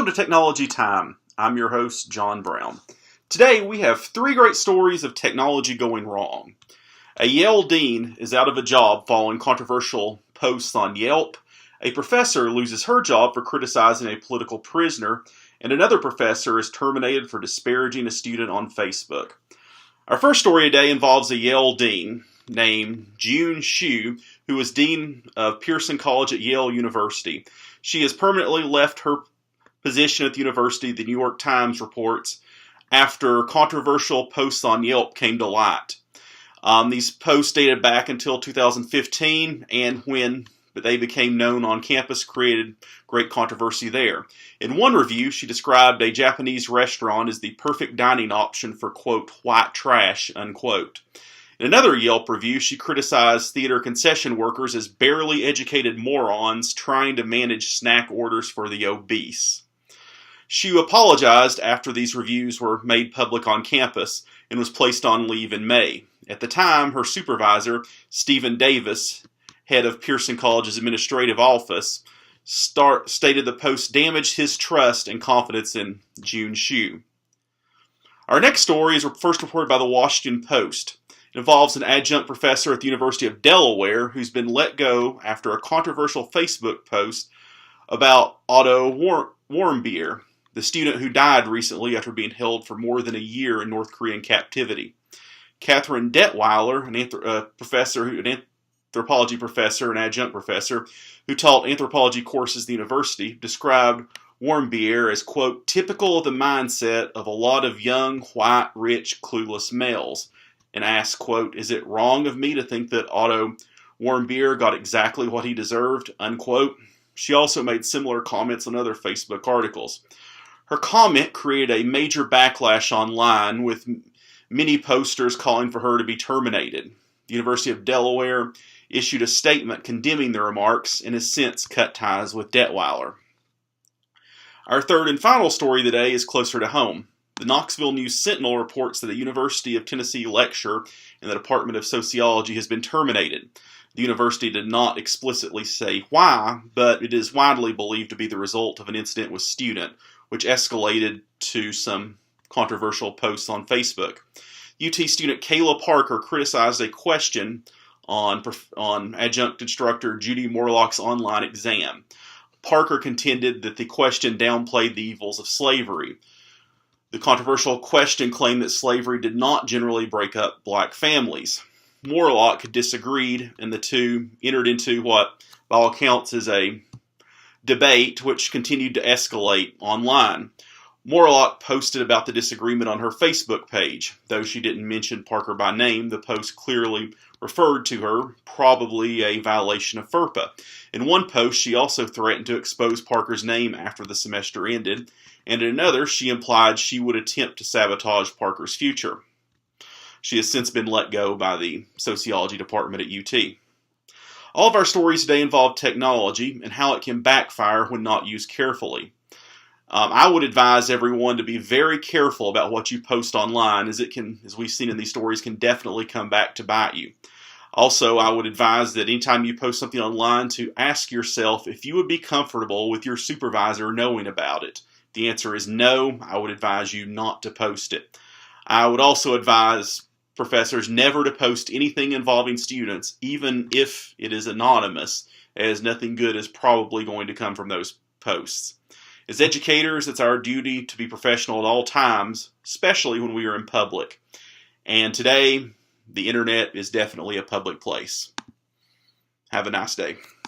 Welcome to Technology Time. I'm your host, John Brown. Today we have 3 great stories of technology going wrong. A Yale dean is out of a job following controversial posts on Yelp. A professor loses her job for criticizing a political prisoner. And another professor is terminated for disparaging a student on Facebook. Our first story today involves a Yale dean named June Xu, who was dean of Pearson College at Yale University. She has permanently left her position at the university, the New York Times reports, after controversial posts on Yelp came to light. These posts dated back until 2015, and when they became known on campus, created great controversy there. In one review, she described a Japanese restaurant as the perfect dining option for, quote, white trash, unquote. In another Yelp review, she criticized theater concession workers as barely educated morons trying to manage snack orders for the obese. Xu apologized after these reviews were made public on campus and was placed on leave in May. At the time, her supervisor, Stephen Davis, head of Pearson College's administrative office, stated the post damaged his trust and confidence in June Xu. Our next story is first reported by the Washington Post. It involves an adjunct professor at the University of Delaware who's been let go after a controversial Facebook post about Otto Warmbier, the student who died recently after being held for more than a year in North Korean captivity. Catherine Detweiler, an anthropology professor and adjunct professor who taught anthropology courses at the university, described Warmbier as, quote, typical of the mindset of a lot of young, white, rich, clueless males, and asked, quote, is it wrong of me to think that Otto Warmbier got exactly what he deserved, unquote? She also made similar comments on other Facebook articles. Her comment created a major backlash online with many posters calling for her to be terminated. The University of Delaware issued a statement condemning the remarks and has since cut ties with Detweiler. Our third and final story today is closer to home. The Knoxville News-Sentinel reports that a University of Tennessee lecturer in the Department of Sociology has been terminated. The university did not explicitly say why, but it is widely believed to be the result of an incident with a student, which escalated to some controversial posts on Facebook. UT student Kayla Parker criticized a question on adjunct instructor Judy Morlock's online exam. Parker contended that the question downplayed the evils of slavery. The controversial question claimed that slavery did not generally break up black families. Morlock disagreed, and the two entered into what, by all accounts, is a debate which continued to escalate online. Morlock posted about the disagreement on her Facebook page. Though she didn't mention Parker by name, the post clearly referred to her, probably a violation of FERPA. In one post, she also threatened to expose Parker's name after the semester ended, and in another, she implied she would attempt to sabotage Parker's future. She has since been let go by the sociology department at UT. All of our stories today involve technology and how it can backfire when not used carefully. I would advise everyone to be very careful about what you post online, as it can, as we've seen in these stories, can definitely come back to bite you. Also, I would advise that anytime you post something online to ask yourself if you would be comfortable with your supervisor knowing about it. If the answer is no, I would advise you not to post it. I would also advise professors never to post anything involving students, even if it is anonymous, as nothing good is probably going to come from those posts. As educators, it's our duty to be professional at all times, especially when we are in public. And today, the internet is definitely a public place. Have a nice day.